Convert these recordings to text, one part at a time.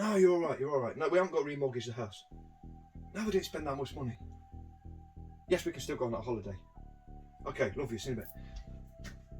No, you're all right, you're all right. No, we haven't got to remortgage the house. No, we didn't spend that much money. Yes, we can still go on that holiday. Okay, love you, see you in a bit.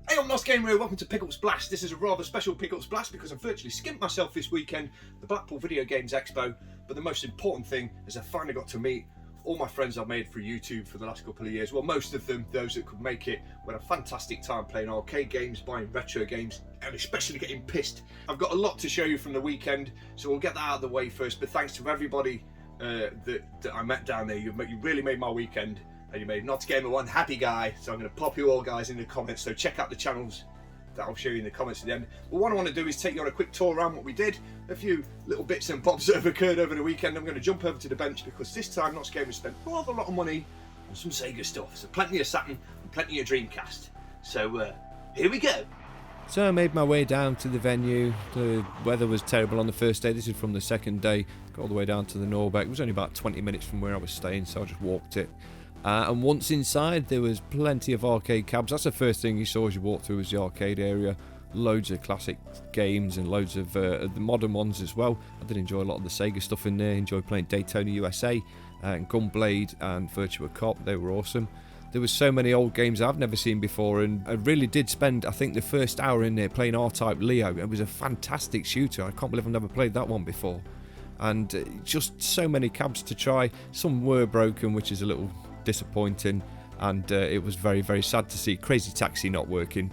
Hey, I'm John Romero, welcome to Pickles Blast. This is a rather special Pickles Blast because I've virtually skimped myself this weekend, the Blackpool Video Games Expo, but the most important thing is I finally got to meet all my friends I've made through YouTube for the last couple of years. Well, most of them, those that could make it, we had a fantastic time playing arcade games, buying retro games, and especially getting pissed. I've got a lot to show you from the weekend, so we'll get that out of the way first, but thanks to everybody that I met down there. You really made my weekend. And you made Not Gamer one happy guy, so I'm going to pop you all guys in the comments, so check out the channels that I'll show you in the comments at the end. But what I want to do is take you on a quick tour around what we did, a few little bits and bobs that have occurred over the weekend. I'm going to jump over to the bench because this time Not Gamer spent rather a lot of money on some Sega stuff, so plenty of Saturn and plenty of Dreamcast. So here we go. So I made my way down to the venue. The weather was terrible on the first day. This is from the second day. Got all the way down to the Norbeck. It was only about 20 minutes from where I was staying, so I just walked it. And once inside, there was plenty of arcade cabs. That's the first thing you saw as you walked through, was the arcade area. Loads of classic games and loads of the modern ones as well. I did enjoy a lot of the Sega stuff in there. Enjoyed playing Daytona USA and Gunblade and Virtua Cop. They were awesome. There was so many old games I've never seen before, and I really did spend, I think, the first hour in there playing R-Type Leo. It was a fantastic shooter. I can't believe I've never played that one before. And just so many cabs to try. Some were broken, which is a little disappointing, and it was very, very sad to see Crazy Taxi not working.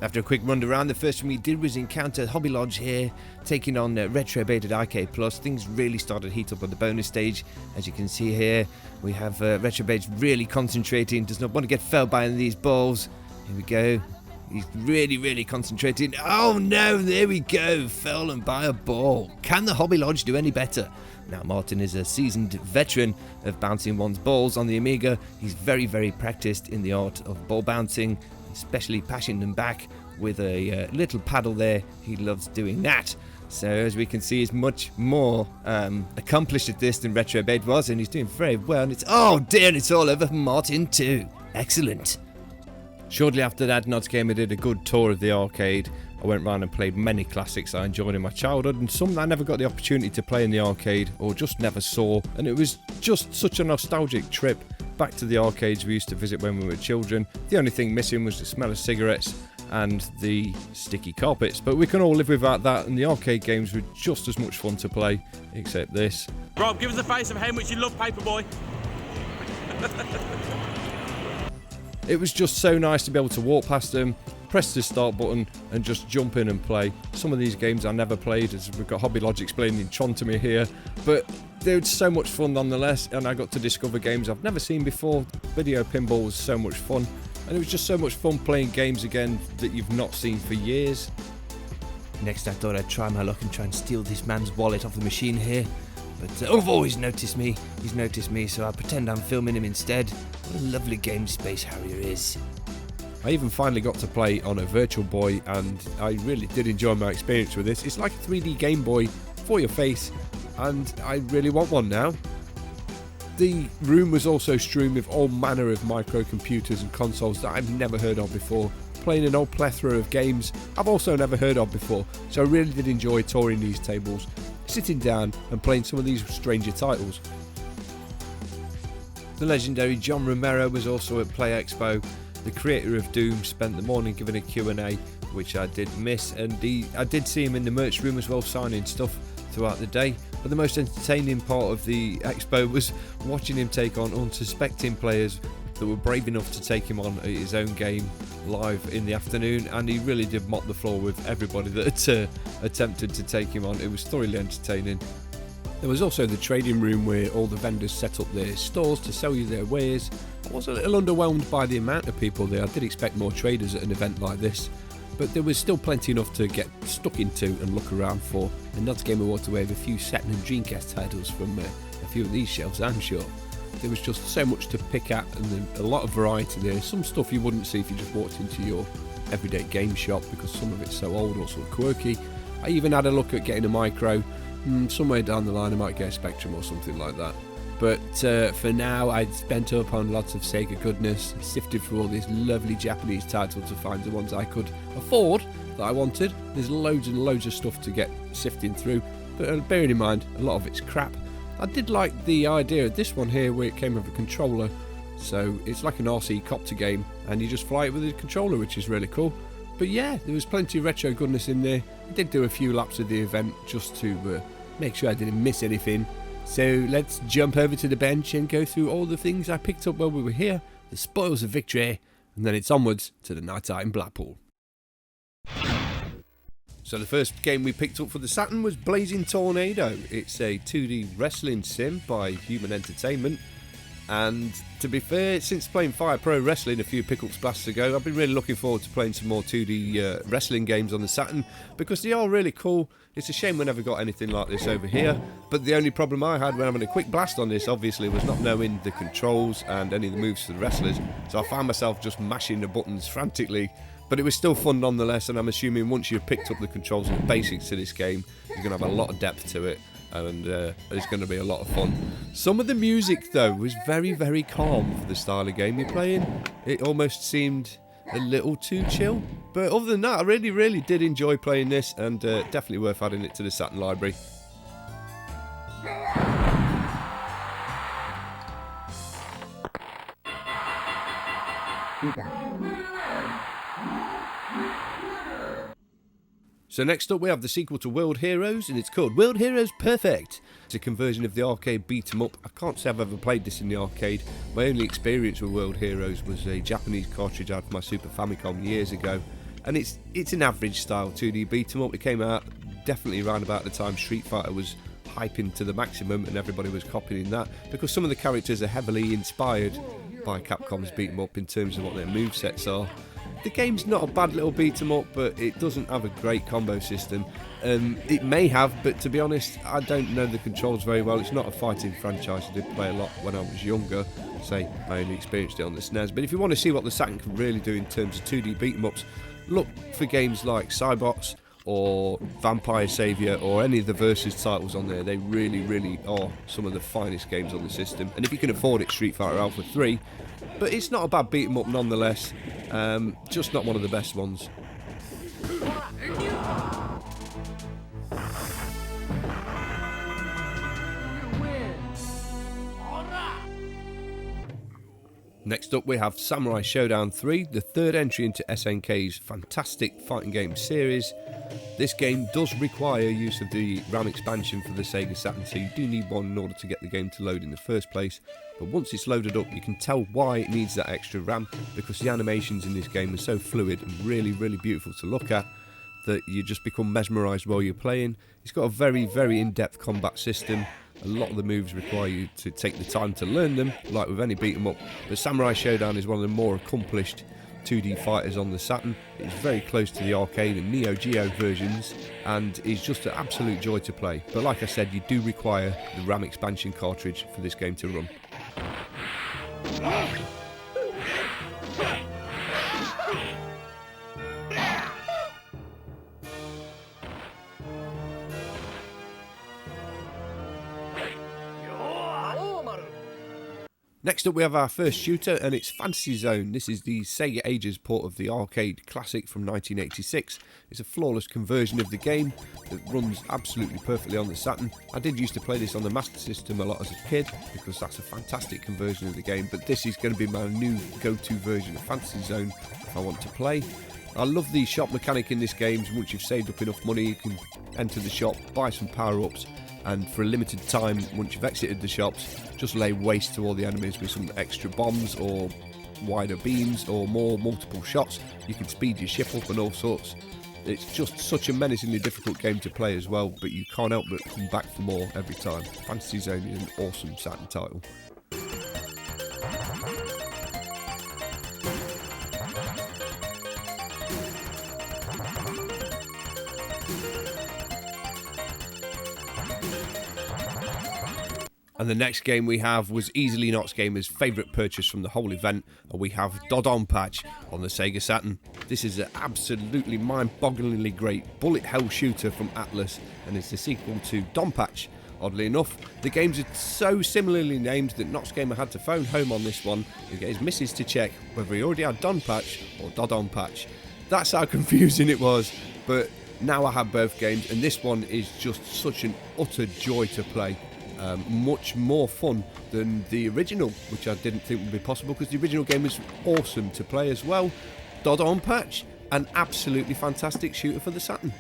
After a quick run around, the first thing we did was encounter Hobby Lodge here, taking on Retro Baited Arcade Plus. Things really started to heat up on the bonus stage. As you can see here, we have Retro Bait really concentrating, does not want to get felled by any of these balls. Here we go. He's really, really concentrating. Oh no, there we go, fallen by a ball. Can the Hobby Lodge do any better? Now, Martin is a seasoned veteran of bouncing one's balls on the Amiga. He's very, very practiced in the art of ball bouncing, especially passing them back with a little paddle there. He loves doing that. So, as we can see, he's much more accomplished at this than Retro Bait was, and he's doing very well. And it's, oh dear, it's all over for Martin too. Excellent. Shortly after that, Nods Gamer did a good tour of the arcade. I went round and played many classics I enjoyed in my childhood, and some I never got the opportunity to play in the arcade or just never saw, and it was just such a nostalgic trip back to the arcades we used to visit when we were children. The only thing missing was the smell of cigarettes and the sticky carpets, but we can all live without that, and the arcade games were just as much fun to play, except this. Rob, give us a face of how much you love Paperboy. It was just so nice to be able to walk past them, press the start button and just jump in and play. Some of these games I never played, as we've got Hobby Lodge explaining Tron to me here, but they were so much fun nonetheless, and I got to discover games I've never seen before. Video pinball was so much fun, and it was just so much fun playing games again that you've not seen for years. Next, I thought I'd try my luck and try and steal this man's wallet off the machine here. But oh, he's noticed me, so I pretend I'm filming him instead. What a lovely game Space Harrier is. I even finally got to play on a Virtual Boy, and I really did enjoy my experience with this. It's like a 3D Game Boy for your face, and I really want one now. The room was also strewn with all manner of microcomputers and consoles that I've never heard of before, playing an old plethora of games I've also never heard of before, so I really did enjoy touring these tables, sitting down and playing some of these stranger titles. The legendary John Romero was also at Play Expo. The creator of Doom spent the morning giving a Q&A, which I did miss, and I did see him in the merch room as well, signing stuff throughout the day. But the most entertaining part of the expo was watching him take on unsuspecting players that were brave enough to take him on at his own game live in the afternoon, and he really did mop the floor with everybody that attempted to take him on. It was thoroughly entertaining. There was also the trading room where all the vendors set up their stores to sell you their wares. I was a little underwhelmed by the amount of people there. I did expect more traders at an event like this, but there was still plenty enough to get stuck into and look around for. And Nods Gamer walked away with a few Saturn and Dreamcast titles from a few of these shelves, I'm sure. There was just so much to pick at and a lot of variety there. Some stuff you wouldn't see if you just walked into your everyday game shop because some of it's so old or so quirky. I even had a look at getting a micro. Somewhere down the line I might get a Spectrum or something like that. But for now, I'd spent up on lots of Sega goodness, sifted through all these lovely Japanese titles to find the ones I could afford, that I wanted. There's loads and loads of stuff to get sifting through, but bearing in mind a lot of it's crap. I did like the idea of this one here where it came with a controller, so it's like an RC copter game and you just fly it with a controller, which is really cool. But yeah, there was plenty of retro goodness in there. I did do a few laps of the event just to make sure I didn't miss anything. So let's jump over to the bench and go through all the things I picked up while we were here, the spoils of victory, and then it's onwards to the night out in Blackpool. So the first game we picked up for the Saturn was Blazing Tornado. It's a 2D wrestling sim by Human Entertainment. And to be fair, since playing Fire Pro Wrestling a few Pickles blasts ago, I've been really looking forward to playing some more 2D wrestling games on the Saturn because they are really cool. It's a shame we never got anything like this over here, but the only problem I had when having a quick blast on this obviously was not knowing the controls and any of the moves to the wrestlers, so I found myself just mashing the buttons frantically. But it was still fun nonetheless, and I'm assuming once you've picked up the controls and the basics to this game, you're going to have a lot of depth to it. And it's going to be a lot of fun. Some of the music though was very, very calm for the style of game you're playing. It almost seemed a little too chill. But other than that, I really, really did enjoy playing this, and definitely worth adding it to the Saturn library. So next up we have the sequel to World Heroes, and it's called World Heroes Perfect. It's a conversion of the arcade beat-em-up. I can't say I've ever played this in the arcade. My only experience with World Heroes was a Japanese cartridge I had for my Super Famicom years ago. And it's an average style 2D beat-em-up. It came out definitely around about the time Street Fighter was hyping to the maximum and everybody was copying that, because some of the characters are heavily inspired by Capcom's beat-em-up in terms of what their movesets are. The game's not a bad little beat 'em up, but it doesn't have a great combo system. It may have, but to be honest, I don't know the controls very well. It's not a fighting franchise. I did play a lot when I was younger. Say, I only experienced it on the SNES. But if you want to see what the Saturn can really do in terms of 2D beat 'em ups, look for games like Cybots or Vampire Savior or any of the Versus titles on there. They really, really are some of the finest games on the system. And if you can afford it, Street Fighter Alpha 3. But it's not a bad beat 'em up nonetheless, just not one of the best ones. Next up we have Samurai Showdown 3, the third entry into SNK's fantastic fighting game series. This game does require use of the RAM expansion for the Sega Saturn, so you do need one in order to get the game to load in the first place. But once it's loaded up, you can tell why it needs that extra RAM, because the animations in this game are so fluid and really, really beautiful to look at that you just become mesmerised while you're playing. It's got a very, very in-depth combat system. A lot of the moves require you to take the time to learn them, like with any beat 'em up. But Samurai Showdown is one of the more accomplished 2D fighters on the Saturn. It's very close to the arcade and Neo Geo versions, and is just an absolute joy to play. But like I said, you do require the RAM expansion cartridge for this game to run. Next up we have our first shooter, and it's Fantasy Zone. This is the Sega Ages port of the arcade classic from 1986. It's a flawless conversion of the game that runs absolutely perfectly on the Saturn. I did used to play this on the Master System a lot as a kid, because that's a fantastic conversion of the game, but this is going to be my new go-to version of Fantasy Zone if I want to play. I love the shop mechanic in this game. Once you've saved up enough money, you can enter the shop, buy some power-ups, and for a limited time, once you've exited the shops, just lay waste to all the enemies with some extra bombs or wider beams or more multiple shots. You can speed your ship up and all sorts. It's just such a menacingly difficult game to play as well, but you can't help but come back for more every time. Fantasy Zone is an awesome Saturn title. And the next game we have was easily Nox Gamer's favourite purchase from the whole event, and we have Dodonpachi on the Sega Saturn. This is an absolutely mind-bogglingly great bullet hell shooter from Atlas, and it's the sequel to Donpachi. Oddly enough, the games are so similarly named that Nox Gamer had to phone home on this one and get his missus to check whether he already had Donpachi or Dodonpachi. That's how confusing it was. But now I have both games, and this one is just such an utter joy to play. Much more fun than the original, which I didn't think would be possible, because the original game was awesome to play as well. Dod-on patch, an absolutely fantastic shooter for the Saturn.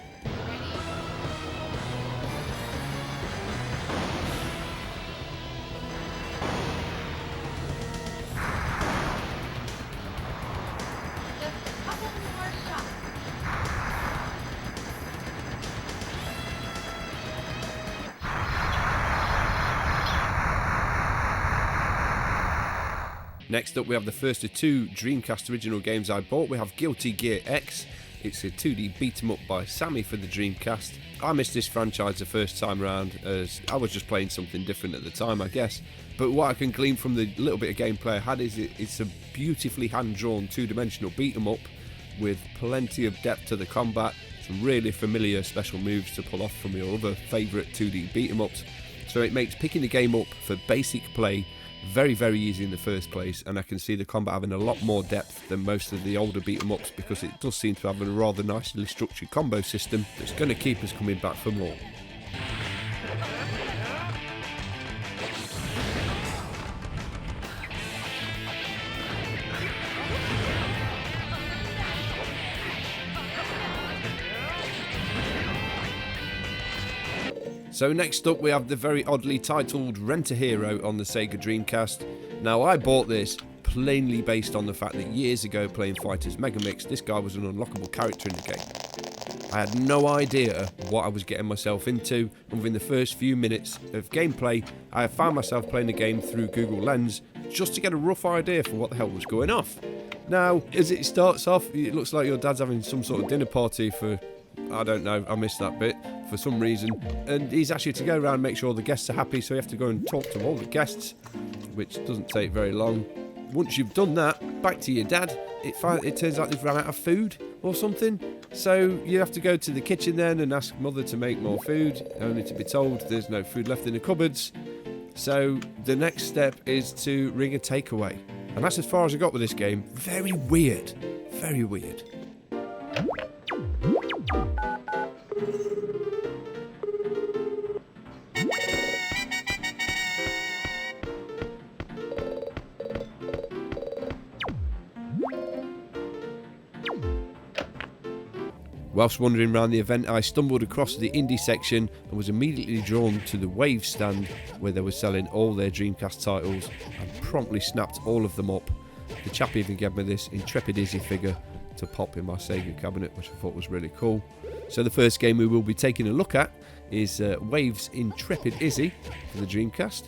Next up, we have the first of two Dreamcast original games I bought. We have Guilty Gear X. It's a 2D beat-em-up by Sammy for the Dreamcast. I missed this franchise the first time around, as I was just playing something different at the time, I guess. But what I can glean from the little bit of gameplay I had is it's a beautifully hand-drawn two-dimensional beat-em-up with plenty of depth to the combat, some really familiar special moves to pull off from your other favourite 2D beat-em-ups. So it makes picking the game up for basic play very, very easy in the first place, and I can see the combat having a lot more depth than most of the older beat-em-ups, because it does seem to have a rather nicely structured combo system that's going to keep us coming back for more. So next up we have the very oddly titled Rent-A-Hero on the Sega Dreamcast. Now I bought this plainly based on the fact that years ago playing Fighters Megamix, this guy was an unlockable character in the game. I had no idea what I was getting myself into, and within the first few minutes of gameplay I found myself playing the game through Google Lens just to get a rough idea for what the hell was going off. Now, as it starts off, it looks like your dad's having some sort of dinner party for, I don't know, I missed that bit for some reason, and he's asked you to go around and make sure all the guests are happy, so you have to go and talk to all the guests, which doesn't take very long. Once you've done that, back to your dad. It turns out they've run out of food or something, so you have to go to the kitchen then and ask mother to make more food, only to be told there's no food left in the cupboards. So the next step is to ring a takeaway, and that's as far as I got with this game. Very weird, very weird. Whilst wandering around the event, I stumbled across the indie section and was immediately drawn to the Wave stand, where they were selling all their Dreamcast titles, and promptly snapped all of them up. The chap even gave me this Intrepid Izzy figure to pop in my Sega cabinet, which I thought was really cool. So the first game we will be taking a look at is Wave's Intrepid Izzy for the Dreamcast.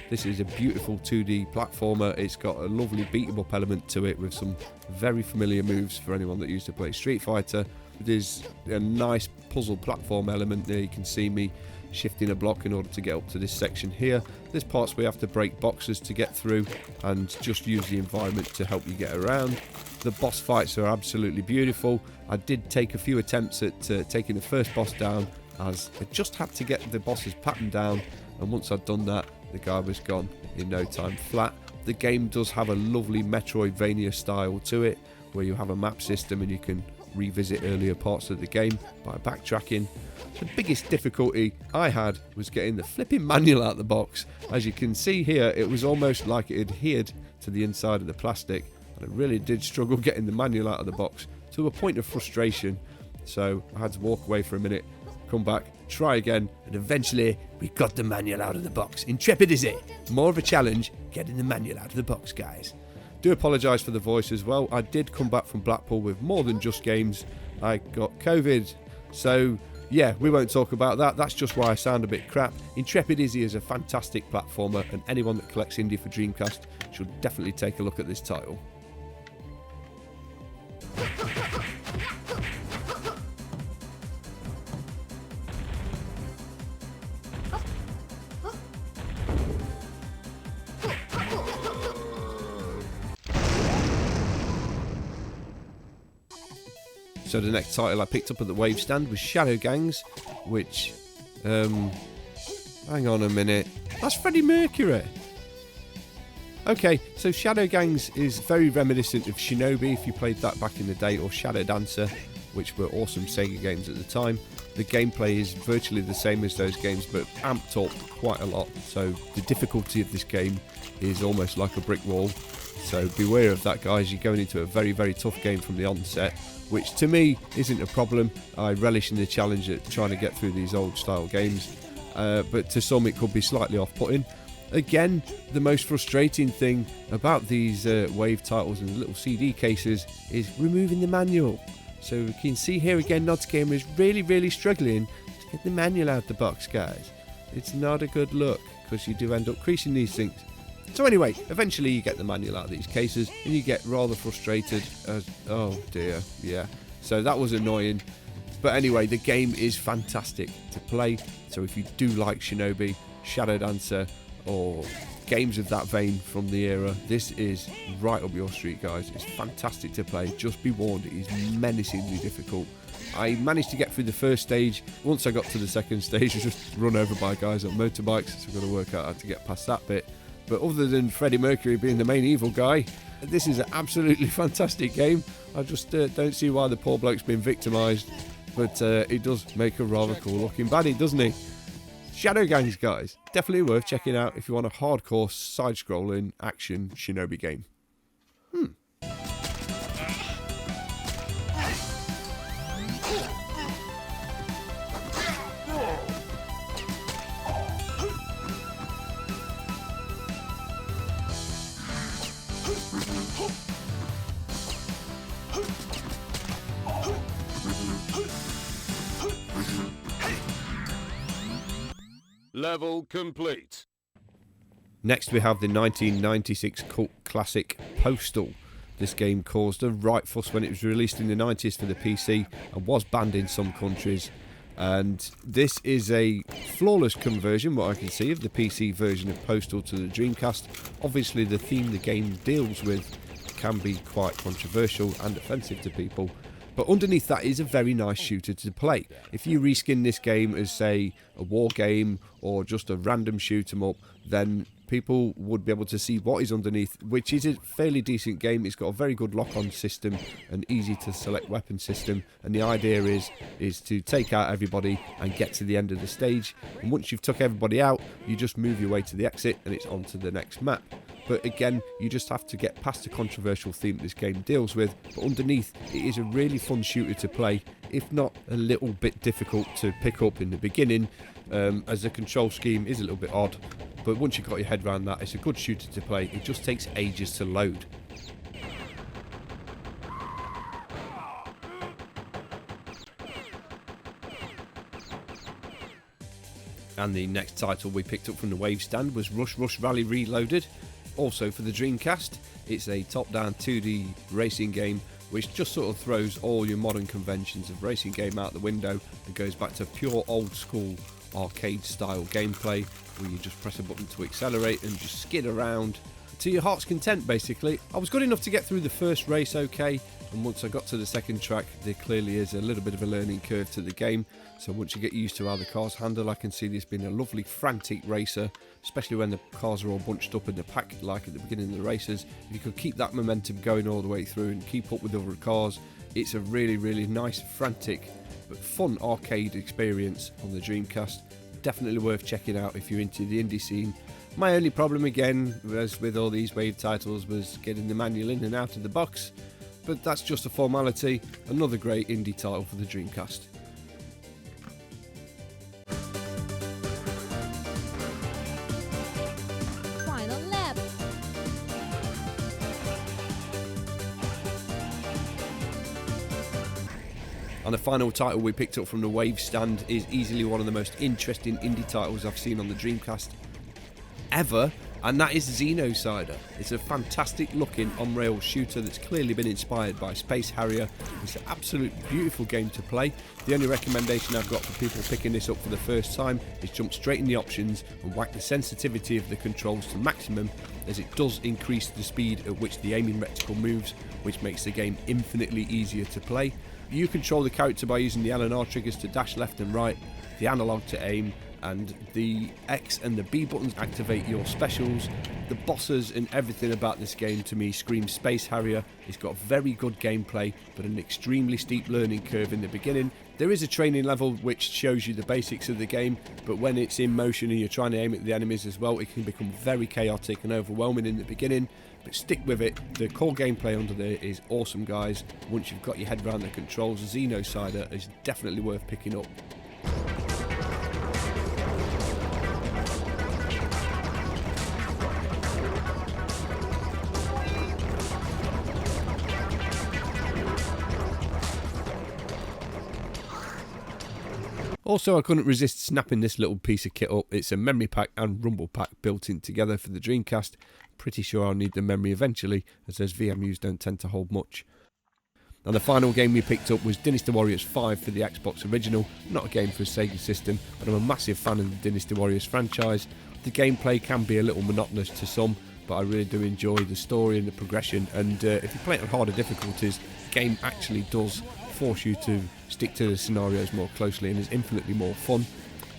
This is a beautiful 2D platformer. It's got a lovely beat-em-up element to it with some very familiar moves for anyone that used to play Street Fighter. There's a nice puzzle platform element there. You can see me shifting a block in order to get up to this section here. There's parts where you have to break boxes to get through and just use the environment to help you get around. The boss fights are absolutely beautiful. I did take a few attempts at taking the first boss down, as I just had to get the boss's pattern down, and once I'd done that, the guy was gone in no time flat. The game does have a lovely Metroidvania style to it, where you have a map system and you can revisit earlier parts of the game by backtracking. The biggest difficulty I had was getting the flipping manual out of the box. As you can see here, it was almost like it adhered to the inside of the plastic, and I really did struggle getting the manual out of the box to a point of frustration. So I had to walk away for a minute, come back, try again, and eventually we got the manual out of the box. Intrepid is it? More of a challenge getting the manual out of the box, guys. Do apologise for the voice as well. I did come back from Blackpool with more than just games. I got COVID, so yeah, we won't talk about that. That's just why I sound a bit crap. Intrepid Izzy is a fantastic platformer, and anyone that collects indie for Dreamcast should definitely take a look at this title. So the next title I picked up at the Wave stand was Shadow Gangs, which, hang on a minute, that's Freddie Mercury. Okay, so Shadow Gangs is very reminiscent of Shinobi if you played that back in the day, or Shadow Dancer, which were awesome Sega games at the time. The gameplay is virtually the same as those games, but amped up quite a lot. So the difficulty of this game is almost like a brick wall. So beware of that, guys. You're going into a very, very tough game from the onset, which to me isn't a problem. I relish in the challenge at trying to get through these old style games, but to some it could be slightly off-putting. Again, the most frustrating thing about these Wave titles and the little CD cases is removing the manual. So you can see here again, Nods Gamer is really, really struggling to get the manual out the box, guys. It's not a good look, because you do end up creasing these things. So anyway, eventually you get the manual out of these cases, and you get rather frustrated as, oh dear, yeah. So that was annoying. But anyway, the game is fantastic to play. So if you do like Shinobi, Shadow Dancer, or games of that vein from the era, this is right up your street, guys. It's fantastic to play. Just be warned, it is menacingly difficult. I managed to get through the first stage. Once I got to the second stage, I was just run over by guys on motorbikes, so I've got to work out how to get past that bit. But other than Freddie Mercury being the main evil guy, this is an absolutely fantastic game. I just don't see why the poor bloke's been victimised, but he does make a rather cool looking baddie, doesn't he? Shadow Gangs, guys, definitely worth checking out if you want a hardcore side-scrolling action Shinobi game. Level complete. Next we have the 1996 cult classic Postal. This game caused a right fuss when it was released in the 90s for the PC and was banned in some countries. And this is a flawless conversion, what I can see, of the PC version of Postal to the Dreamcast. Obviously the theme the game deals with can be quite controversial and offensive to people, but underneath that is a very nice shooter to play. If you reskin this game as, say, a war game or just a random shoot 'em up, then people would be able to see what is underneath, which is a fairly decent game. It's got a very good lock-on system, an easy to select weapon system, and the idea is to take out everybody and get to the end of the stage. And once you've took everybody out, you just move your way to the exit and it's on to the next map. But again, you just have to get past the controversial theme this game deals with. But underneath, it is a really fun shooter to play, if not a little bit difficult to pick up in the beginning, as the control scheme is a little bit odd. But once you've got your head around that, it's a good shooter to play. It just takes ages to load. And the next title we picked up from the Wave stand was Rush Rush Rally Reloaded, also for the Dreamcast. It's a top-down 2D racing game which just sort of throws all your modern conventions of racing game out the window and goes back to pure old-school arcade-style gameplay where you just press a button to accelerate and just skid around to your heart's content, basically. I was good enough to get through the first race okay, and once I got to the second track, there clearly is a little bit of a learning curve to the game. So once you get used to how the cars handle, I can see this being a lovely frantic racer, especially when the cars are all bunched up in the pack like at the beginning of the races. If you could keep that momentum going all the way through and keep up with other cars, it's a really, really nice, frantic but fun arcade experience on the Dreamcast. Definitely worth checking out if you're into the indie scene. My only problem, again, as with all these Wave titles, was getting the manual in and out of the box, but that's just a formality. Another great indie title for the Dreamcast. Final lap. And the final title we picked up from the Wave stand is easily one of the most interesting indie titles I've seen on the Dreamcast ever, and that is Xenocider. It's a fantastic looking on-rail shooter that's clearly been inspired by Space Harrier. It's an absolute beautiful game to play. The only recommendation I've got for people picking this up for the first time is jump straight in the options and whack the sensitivity of the controls to maximum, as it does increase the speed at which the aiming reticle moves, which makes the game infinitely easier to play. You control the character by using the L and R triggers to dash left and right, the analog to aim, and the X and the B buttons activate your specials. The bosses and everything about this game to me screams Space Harrier. It's got very good gameplay, but an extremely steep learning curve in the beginning. There is a training level which shows you the basics of the game, but when it's in motion and you're trying to aim at the enemies as well, it can become very chaotic and overwhelming in the beginning. But stick with it. The core gameplay under there is awesome, guys. Once you've got your head around the controls, Xenocider is definitely worth picking up. Also, I couldn't resist snapping this little piece of kit up. It's a memory pack and rumble pack built in together for the Dreamcast. Pretty sure I'll need the memory eventually, as those VMUs don't tend to hold much. And the final game we picked up was Dynasty Warriors 5 for the Xbox original. Not a game for a Sega system, but I'm a massive fan of the Dynasty Warriors franchise. The gameplay can be a little monotonous to some, but I really do enjoy the story and the progression, and if you play it on harder difficulties, the game actually does force you to stick to the scenarios more closely and is infinitely more fun.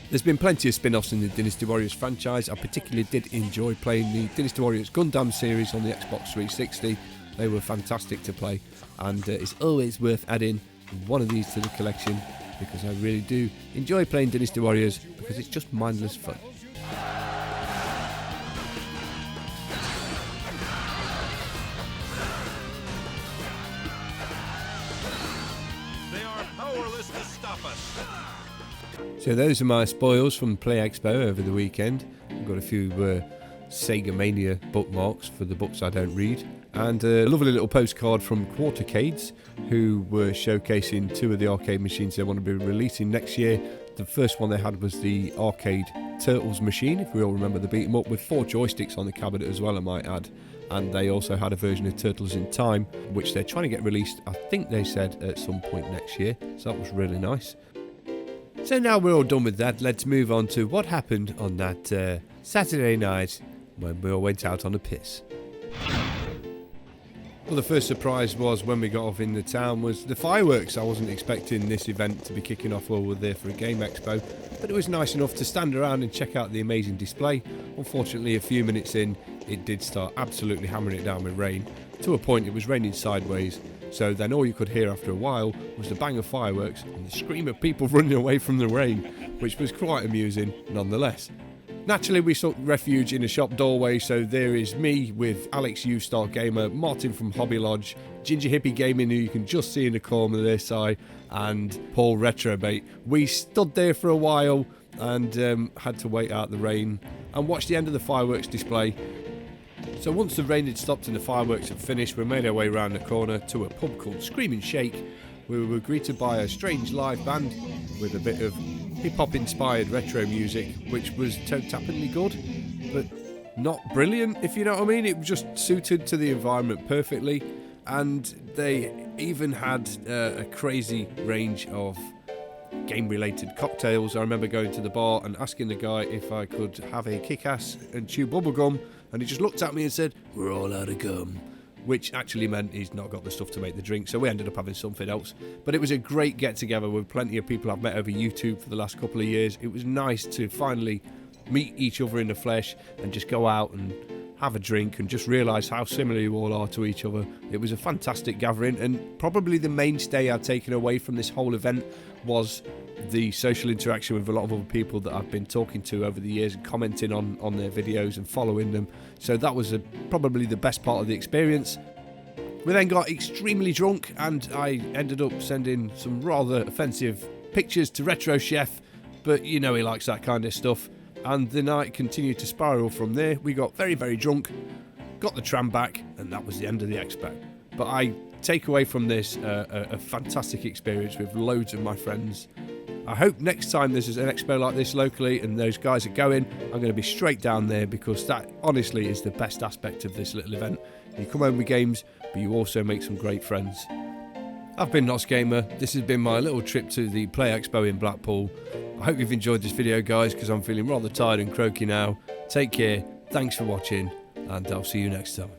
There's been plenty of spin-offs in the Dynasty Warriors franchise. I particularly did enjoy playing the Dynasty Warriors Gundam series on the Xbox 360. They were fantastic to play, and it's always worth adding one of these to the collection because I really do enjoy playing Dynasty Warriors because it's just mindless fun. They are powerless to stop us. So those are my spoils from Play Expo over the weekend. I've got a few Sega Mania bookmarks for the books I don't read, and a lovely little postcard from Quartercades, who were showcasing two of the arcade machines they want to be releasing next year. The first one they had was the arcade Turtles machine, if we all remember the beat 'em up, with 4 joysticks on the cabinet as well, I might add. And they also had a version of Turtles in Time, which they're trying to get released, I think they said, at some point next year. So that was really nice. So now we're all done with that, let's move on to what happened on that Saturday night when we all went out on a piss. Well, the first surprise was when we got off in the town was the fireworks. I wasn't expecting this event to be kicking off while we were there for a game expo, but it was nice enough to stand around and check out the amazing display. Unfortunately, a few minutes in, it did start absolutely hammering it down with rain. To a point, it was raining sideways, so then all you could hear after a while was the bang of fireworks and the scream of people running away from the rain, which was quite amusing nonetheless. Naturally, we sought refuge in a shop doorway, so there is me with Alex U-Star Gamer, Martin from Hobby Lodge, Ginger Hippie Gaming, who you can just see in the corner there side, and Paul Retrobait. We stood there for a while and had to wait out the rain and watch the end of the fireworks display. So once the rain had stopped and the fireworks had finished, we made our way around the corner to a pub called Screaming Shake, where we were greeted by a strange live band with a bit of hip-hop inspired retro music, which was toe-tappingly good, but not brilliant, if you know what I mean. It just suited to the environment perfectly, and they even had a crazy range of game-related cocktails. I remember going to the bar and asking the guy if I could have a kick-ass and chew bubblegum, and he just looked at me and said, "We're all out of gum," which actually meant he's not got the stuff to make the drink, so we ended up having something else. But it was a great get-together with plenty of people I've met over YouTube for the last couple of years. It was nice to finally meet each other in the flesh and just go out and have a drink and just realise how similar you all are to each other. It was a fantastic gathering, and probably the mainstay I've taken away from this whole event was the social interaction with a lot of other people that I've been talking to over the years and commenting on their videos and following them. So that was probably the best part of the experience. We then got extremely drunk, and I ended up sending some rather offensive pictures to Retro Chef, but you know he likes that kind of stuff. And the night continued to spiral from there. We got very, very drunk, got the tram back, and that was the end of the expo. But I take away from this a fantastic experience with loads of my friends. I hope next time there's an expo like this locally and those guys are going, I'm going to be straight down there, because that honestly is the best aspect of this little event. You come home with games, but you also make some great friends. I've been Nos Gamer. This has been my little trip to the Play Expo in Blackpool. I hope you've enjoyed this video, guys, because I'm feeling rather tired and croaky now. Take care, thanks for watching, and I'll see you next time.